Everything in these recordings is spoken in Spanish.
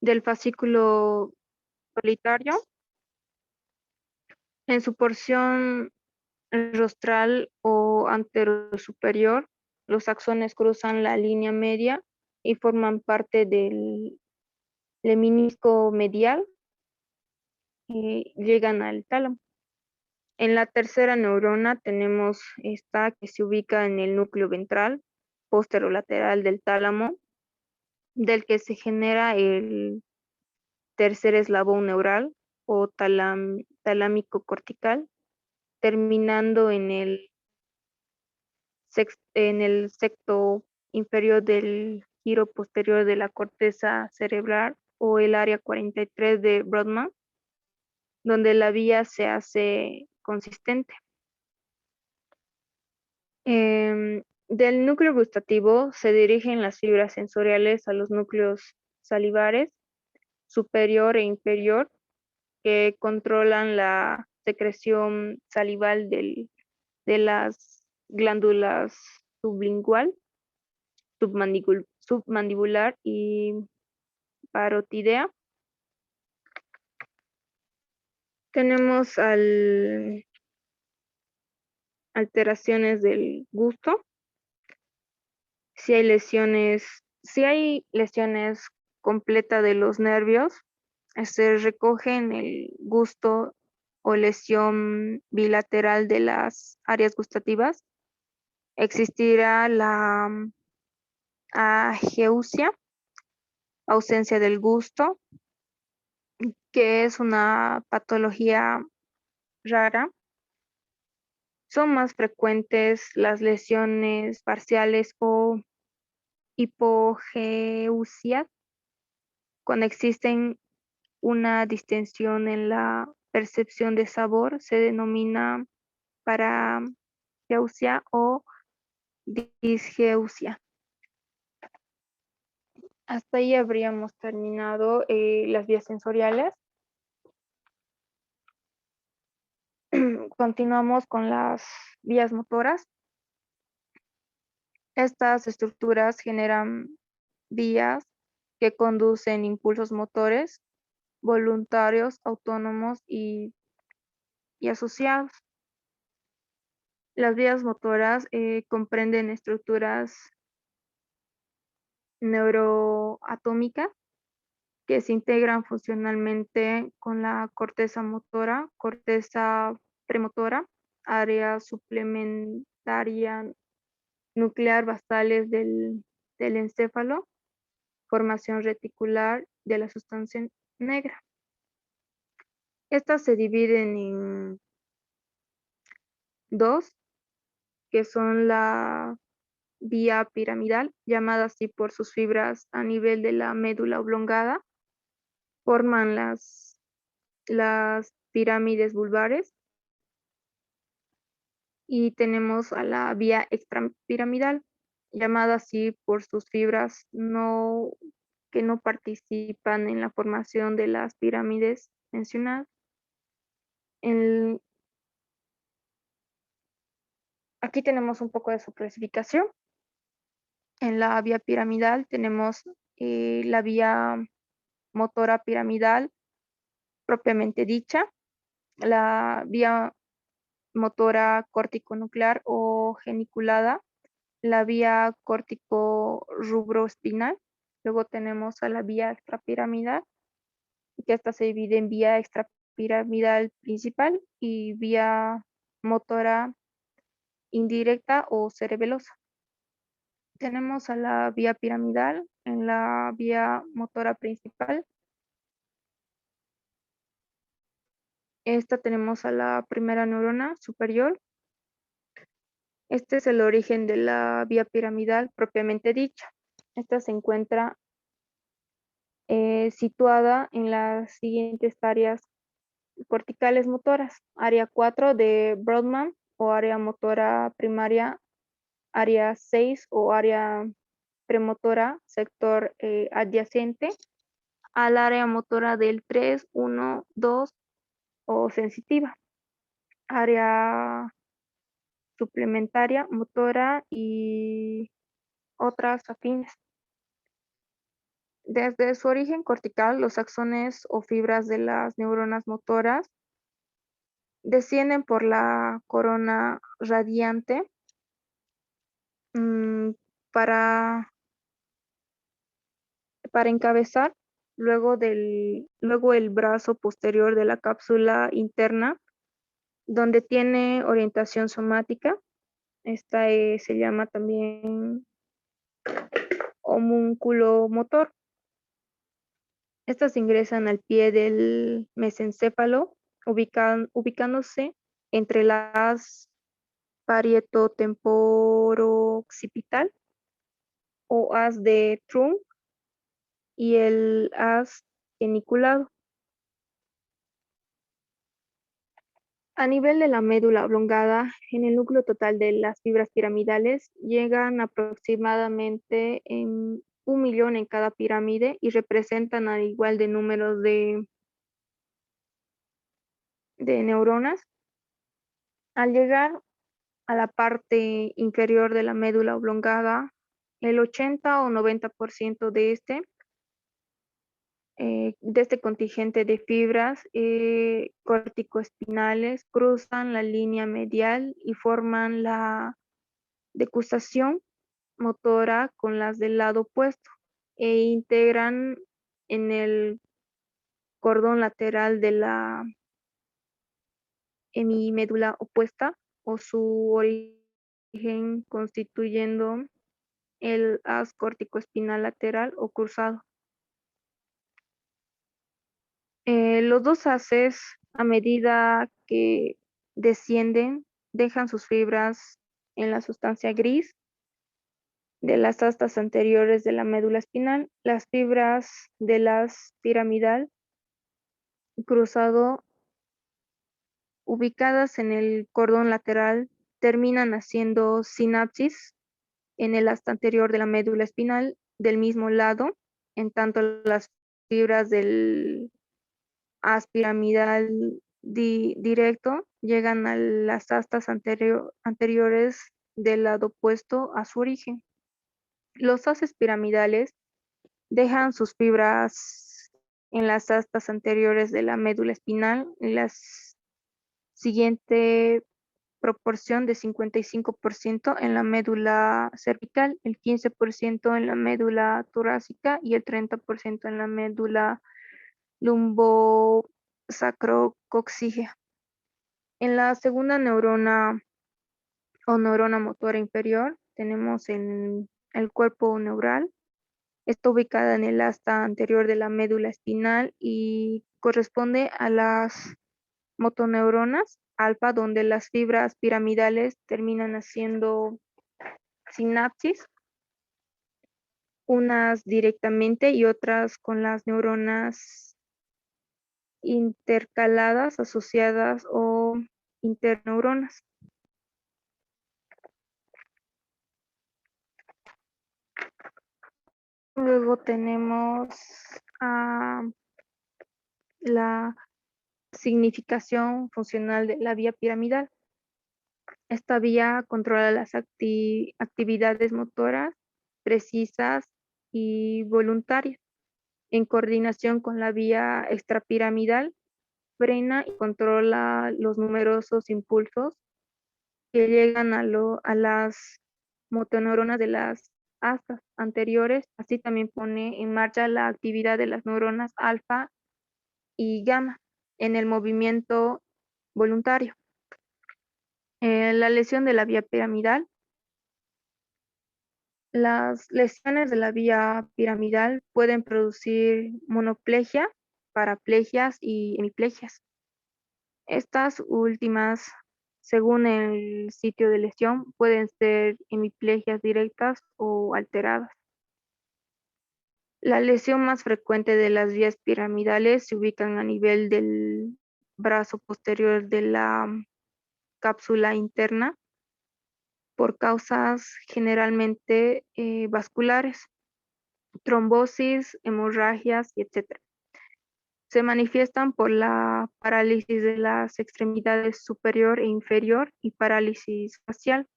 del fascículo solitario. En su porción rostral o anterosuperior, los axones cruzan la línea media y forman parte del lemnisco medial y llegan al tálamo. En la tercera neurona tenemos esta que se ubica en el núcleo ventral, posterolateral del tálamo, del que se genera el tercer eslabón neural o talámico cortical, terminando en el secto inferior del giro posterior de la corteza cerebral o el área 43 de Brodmann, donde la vía se hace consistente. Del núcleo gustativo se dirigen las fibras sensoriales a los núcleos salivares superior e inferior que controlan la secreción salival de las glándulas sublingual, submandibular y parotidea. Tenemos alteraciones del gusto. Si hay lesiones completas de los nervios, se recogen el gusto o lesión bilateral de las áreas gustativas. Existirá la ageusia, ausencia del gusto, que es una patología rara. Son más frecuentes las lesiones parciales o hipogeusia cuando existen una distensión en la percepción de sabor, se denomina parageusia o disgeusia. Hasta ahí habríamos terminado las vías sensoriales. Continuamos con las vías motoras. Estas estructuras generan vías que conducen impulsos motores voluntarios, autónomos y asociados. Las vías motoras comprenden estructuras neuroatómicas que se integran funcionalmente con la corteza motora, corteza premotora, área suplementaria nuclear basales del encéfalo, formación reticular de la sustancia negra. Estas se dividen en dos, que son la vía piramidal, llamada así por sus fibras a nivel de la médula oblongada, forman las pirámides vulvares, y tenemos a la vía extrapiramidal, llamada así por sus fibras que no participan en la formación de las pirámides mencionadas. Aquí tenemos un poco de su clasificación. En la vía piramidal tenemos la vía motora piramidal propiamente dicha, la vía motora córtico-nuclear o geniculada, la vía córtico-rubroespinal. Luego tenemos a la vía extrapiramidal, que esta se divide en vía extrapiramidal principal y vía motora indirecta o cerebelosa. Tenemos a la vía piramidal en la vía motora principal. Esta tenemos a la primera neurona superior. Este es el origen de la vía piramidal propiamente dicha. Esta se encuentra situada en las siguientes áreas corticales motoras: área 4 de Brodmann o área motora primaria, área 6 o área premotora, sector adyacente al área motora del 3, 1, 2 o sensitiva, área suplementaria, motora y otras afines. Desde su origen cortical, los axones o fibras de las neuronas motoras descienden por la corona radiante mm, para, para encabezar, luego el brazo posterior de la cápsula interna, donde tiene orientación somática. Esta se llama también homúnculo motor. Estas ingresan al pie del mesencéfalo, ubicándose entre las parietotemporo-occipital o haz de Trump y el haz geniculado. A nivel de la médula oblongada, en el núcleo total de las fibras piramidales llegan aproximadamente en 1 millón en cada pirámide y representan al igual de números de neuronas. Al llegar a la parte inferior de la médula oblongada, el 80 o 90% de este contingente de fibras corticoespinales cruzan la línea medial y forman la decusación motora con las del lado opuesto e integran en el cordón lateral de la hemimédula opuesta o su origen constituyendo el haz corticoespinal lateral o cruzado. Los dos haces, a medida que descienden, dejan sus fibras en la sustancia gris de las astas anteriores de la médula espinal. Las fibras de las piramidal cruzado ubicadas en el cordón lateral terminan haciendo sinapsis en el asta anterior de la médula espinal del mismo lado, en tanto las fibras del haz piramidal directo llegan a las astas anteriores del lado opuesto a su origen. Los haces piramidales dejan sus fibras en las astas anteriores de la médula espinal en la siguiente proporción de 55% en la médula cervical, el 15% en la médula torácica y el 30% en la médula lumbosacrococcígea. En la segunda neurona o neurona motora inferior tenemos en el cuerpo neural. Está ubicada en el asta anterior de la médula espinal y corresponde a las motoneuronas alfa, donde las fibras piramidales terminan haciendo sinapsis, unas directamente y otras con las neuronas intercaladas, asociadas o interneuronas. Luego tenemos la significación funcional de la vía piramidal. Esta vía controla las actividades motoras precisas y voluntarias. En coordinación con la vía extrapiramidal, frena y controla los numerosos impulsos que llegan a las motoneuronas de las astas anteriores. Así también pone en marcha la actividad de las neuronas alfa y gamma en el movimiento voluntario. La lesión de la vía piramidal. Las lesiones de la vía piramidal pueden producir monoplegia, paraplegias y hemiplegias. Estas últimas, según el sitio de lesión, pueden ser hemiplegias directas o alteradas. La lesión más frecuente de las vías piramidales se ubican a nivel del brazo posterior de la cápsula interna por causas generalmente vasculares, trombosis, hemorragias, etc. Se manifiestan por la parálisis de las extremidades superior e inferior y parálisis facial,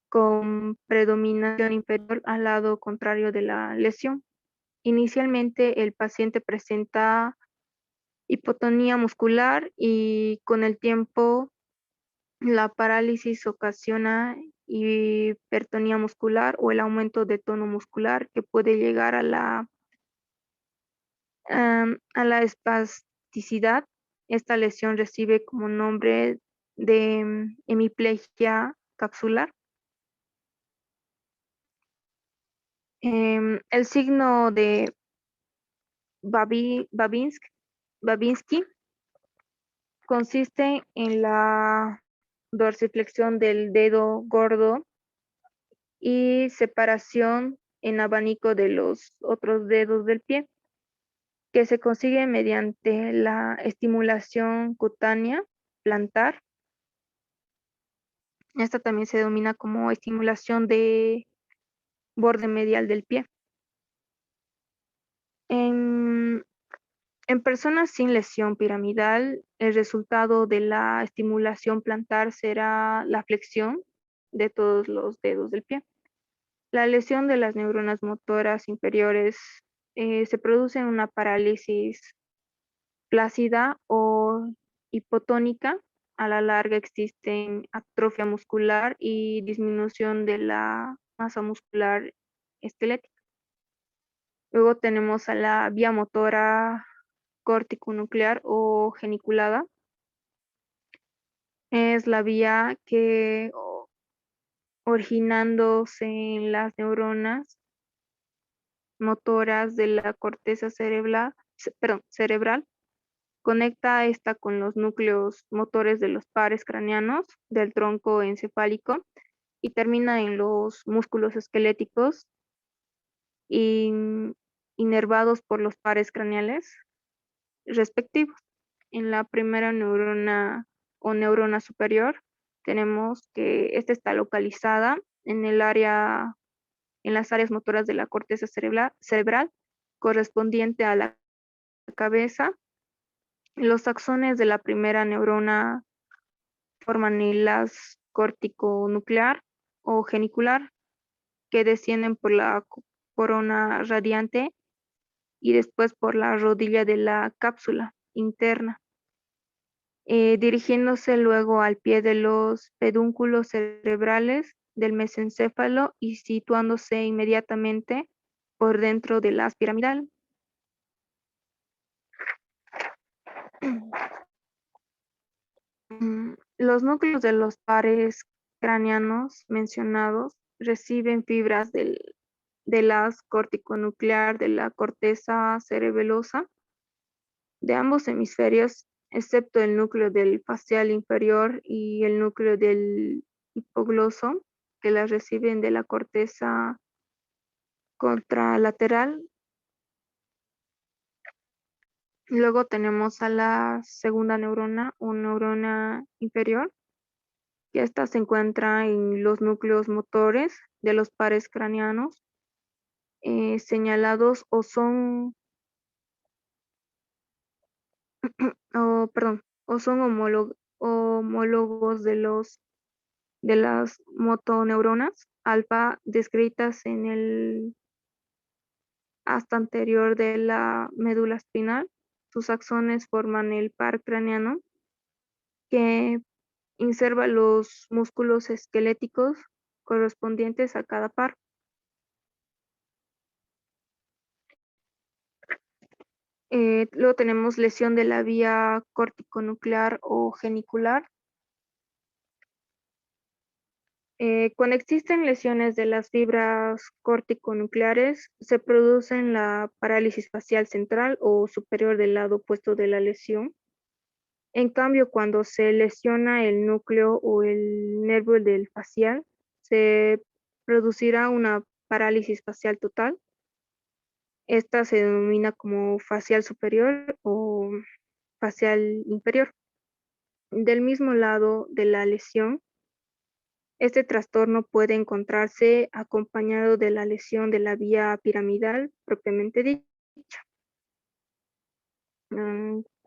con predominación inferior al lado contrario de la lesión. Inicialmente el paciente presenta hipotonía muscular y con el tiempo la parálisis ocasiona hipertonía muscular o el aumento de tono muscular que puede llegar a la espasticidad. Esta lesión recibe como nombre de hemiplegia capsular. El signo de Babinski consiste en la dorsiflexión del dedo gordo y separación en abanico de los otros dedos del pie, que se consigue mediante la estimulación cutánea plantar. Esta también se denomina como estimulación de borde medial del pie. En, en personas sin lesión piramidal, el resultado de la estimulación plantar será la flexión de todos los dedos del pie. La lesión de las neuronas motoras inferiores se produce en una parálisis flácida o hipotónica. A la larga existen atrofia muscular y disminución de la masa muscular esquelética. Luego tenemos a la vía motora córtico-nuclear o geniculada. Es la vía que originándose en las neuronas motoras de la corteza cerebral, conecta esta con los núcleos motores de los pares craneanos del tronco encefálico y termina en los músculos esqueléticos inervados por los pares craneales respectivos. En la primera neurona o neurona superior tenemos que esta está localizada en las áreas motoras de la corteza cerebral correspondiente a la cabeza. Los axones de la primera neurona forman hilas cortico-nuclear o genicular que descienden por la corona radiante y después por la rodilla de la cápsula interna, dirigiéndose luego al pie de los pedúnculos cerebrales del mesencéfalo y situándose inmediatamente por dentro de la piramidal. Los núcleos de los pares craneanos mencionados reciben fibras de las corticonuclear de la corteza cerebelosa de ambos hemisferios, excepto el núcleo del facial inferior y el núcleo del hipogloso, que las reciben de la corteza contralateral. Luego tenemos a la segunda neurona o neurona inferior, que esta se encuentra en los núcleos motores de los pares craneanos señalados o son homólogos de las motoneuronas alfa descritas en el asta anterior de la médula espinal. Sus axones forman el par craneano que inserva los músculos esqueléticos correspondientes a cada par. Luego tenemos lesión de la vía corticonuclear o genicular. Cuando existen lesiones de las fibras corticonucleares, se produce la parálisis facial central o superior del lado opuesto de la lesión. En cambio, cuando se lesiona el núcleo o el nervio del facial, se producirá una parálisis facial total. Esta se denomina como facial superior o facial inferior. Del mismo lado de la lesión, este trastorno puede encontrarse acompañado de la lesión de la vía piramidal propiamente dicha.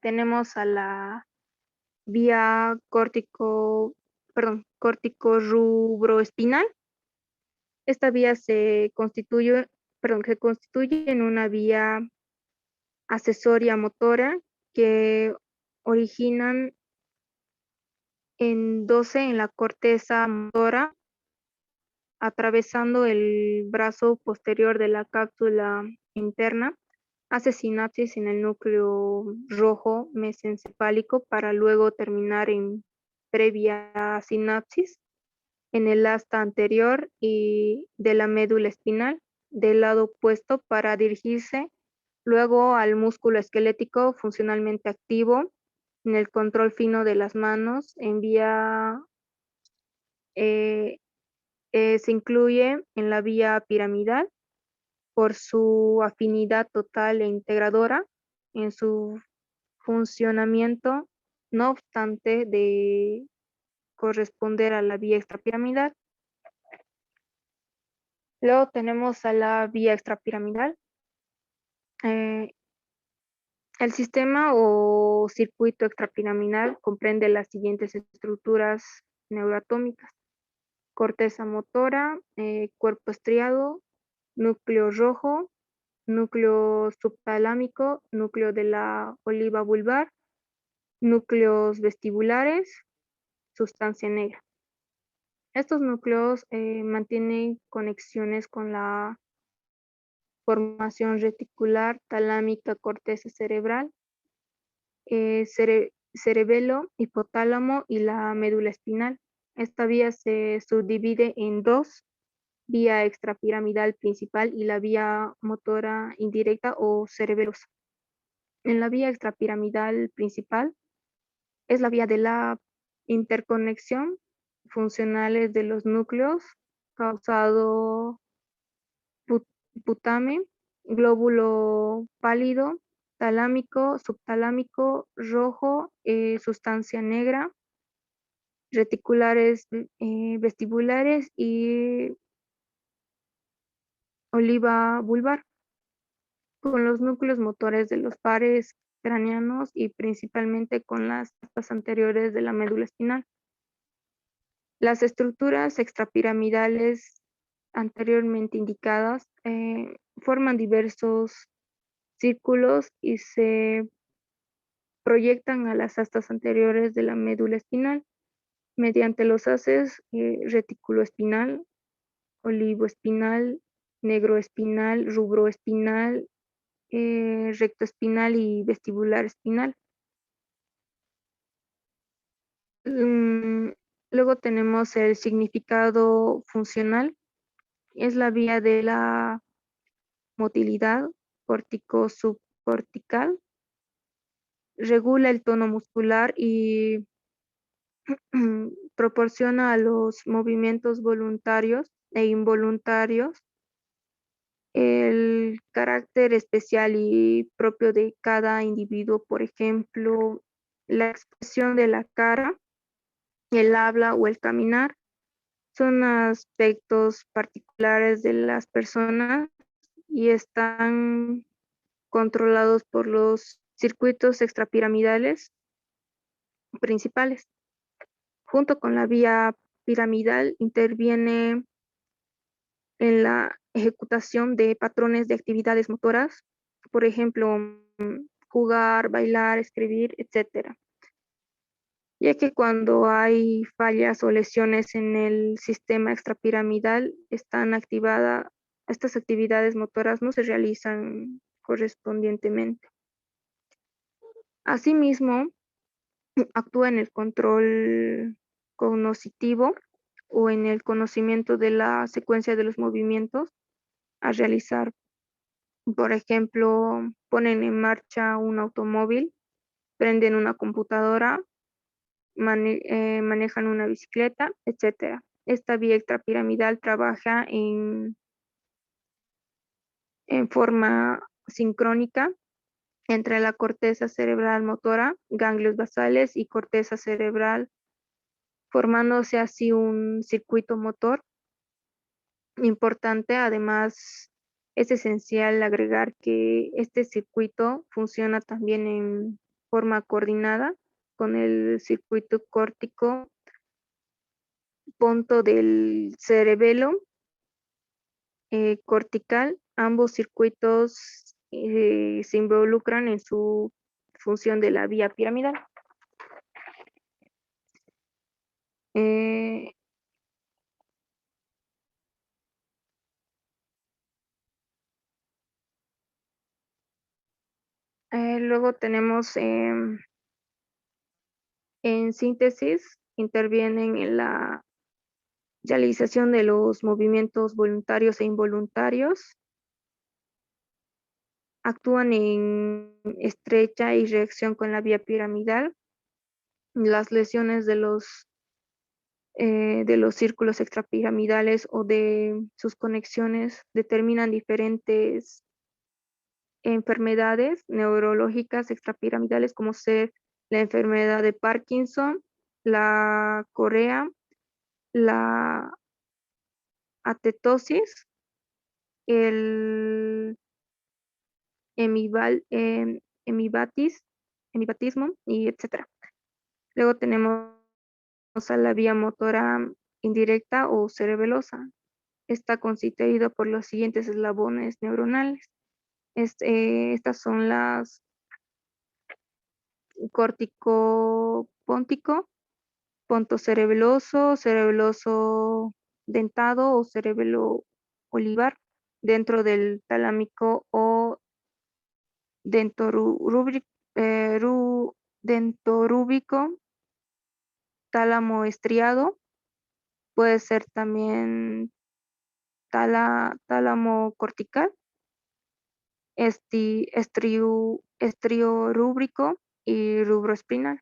Tenemos a la vía cortico-rubroespinal. Esta vía se constituye que constituyen una vía accesoria motora que originan en 12 en la corteza motora, atravesando el brazo posterior de la cápsula interna, hace sinapsis en el núcleo rojo mesencefálico para luego terminar en previa sinapsis en el asta anterior y de la médula espinal del lado opuesto para dirigirse luego al músculo esquelético funcionalmente activo en el control fino de las manos en vía eh, se incluye en la vía piramidal por su afinidad total e integradora en su funcionamiento, no obstante de corresponder a la vía extrapiramidal. Luego tenemos a la vía extrapiramidal. El sistema o circuito extrapiramidal comprende las siguientes estructuras neuroatómicas: corteza motora, cuerpo estriado, núcleo rojo, núcleo subtalámico, núcleo de la oliva vulvar, núcleos vestibulares, sustancia negra. Estos núcleos mantienen conexiones con la formación reticular, talámica, corteza cerebral, cerebelo, hipotálamo y la médula espinal. Esta vía se subdivide en dos: vía extrapiramidal principal y la vía motora indirecta o cerebelosa. En la vía extrapiramidal principal es la vía de la interconexión funcionales de los núcleos causado putame, glóbulo pálido, talámico, subtalámico, rojo, sustancia negra, reticulares vestibulares y oliva vulvar, con los núcleos motores de los pares craneanos y principalmente con las capas anteriores de la médula espinal. Las estructuras extrapiramidales anteriormente indicadas forman diversos círculos y se proyectan a las astas anteriores de la médula espinal mediante los haces reticuloespinal, olivoespinal, negroespinal, rubroespinal, rectoespinal y vestibular espinal. Luego tenemos el significado funcional, es la vía de la motilidad cortico-subcortical, regula el tono muscular y proporciona a los movimientos voluntarios e involuntarios el carácter especial y propio de cada individuo, por ejemplo, la expresión de la cara, el habla o el caminar son aspectos particulares de las personas y están controlados por los circuitos extrapiramidales principales. Junto con la vía piramidal interviene en la ejecutación de patrones de actividades motoras, por ejemplo, jugar, bailar, escribir, etc. Ya que cuando hay fallas o lesiones en el sistema extrapiramidal, están activadas, estas actividades motoras no se realizan correspondientemente. Asimismo, actúa en el control cognoscitivo o en el conocimiento de la secuencia de los movimientos a realizar. Por ejemplo, ponen en marcha un automóvil, prenden una computadora, manejan una bicicleta, etc. Esta vía extrapiramidal trabaja en forma sincrónica entre la corteza cerebral motora, ganglios basales y corteza cerebral, formándose así un circuito motor importante. Además, es esencial agregar que este circuito funciona también en forma coordinada con el circuito córtico ponto del cerebelo cortical Ambos circuitos se involucran en su función de la vía piramidal. Luego tenemos en síntesis, intervienen en la realización de los movimientos voluntarios e involuntarios, actúan en estrecha y reacción con la vía piramidal. Las lesiones de los círculos extrapiramidales o de sus conexiones determinan diferentes enfermedades neurológicas extrapiramidales, como ser la enfermedad de Parkinson, la corea, la atetosis, el hemibatismo, y etcétera. Luego tenemos a la vía motora indirecta o cerebelosa. Está constituido por los siguientes eslabones neuronales. Estas son las corticopóntico, pontocerebeloso, cerebeloso dentado o cerebelo olivar, dentro del talámico o dentorúbico, tálamo estriado, puede ser también tálamo cortical, estriorúbrico y rubroespinal.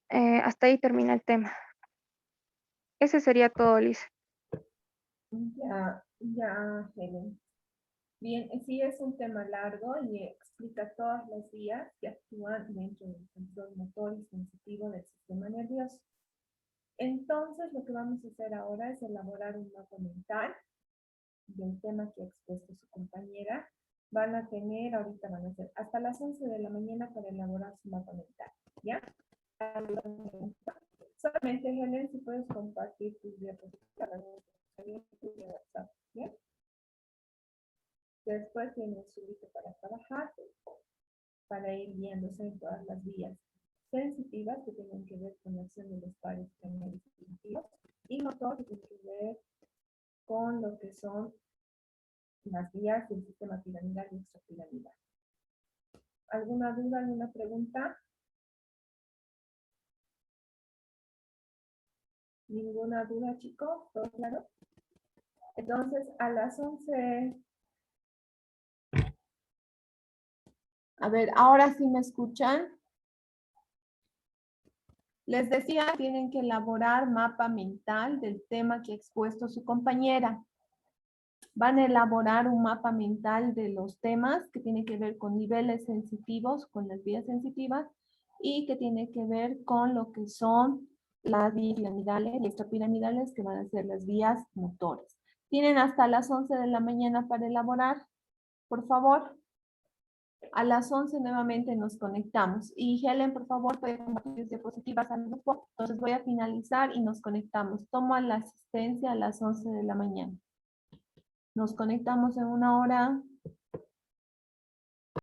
Hasta ahí termina el tema. Ese sería todo, Liz. Ya, Helen. Bien, sí es un tema largo y explica todas las vías que actúan dentro del control motor y sensitivo del sistema nervioso. Entonces, lo que vamos a hacer ahora es elaborar un mapa mental del tema que ha expuesto su compañera. Ahorita van a ser hasta las 11 de la mañana para elaborar su mapa mental, ¿ya? Solamente, Helen, si puedes compartir tus diapositivas, ¿ya? Después tienen su lista para trabajar, para ir guiándose en todas las vías sensitivas que tienen que ver con la acción de los pares canales sensitivos y motor que tienen que ver con lo que son las vías del sistema piramidal y extrapiramidal. ¿Alguna duda, alguna pregunta? ¿Ninguna duda, chicos? ¿Todo claro? Entonces, a las 11... A ver, ahora sí me escuchan. Les decía, tienen que elaborar mapa mental del tema que ha expuesto su compañera. Van a elaborar un mapa mental de los temas que tienen que ver con niveles sensitivos, con las vías sensitivas, y que tiene que ver con lo que son las vías piramidales y extrapiramidales, que van a ser las vías motores. Tienen hasta las 11 de la mañana para elaborar. Por favor, a las 11 nuevamente nos conectamos. Y Helen, por favor, puede compartir diapositivas al grupo. Entonces voy a finalizar y nos conectamos. Tomo la asistencia a las 11 de la mañana. Nos conectamos en 1 hora.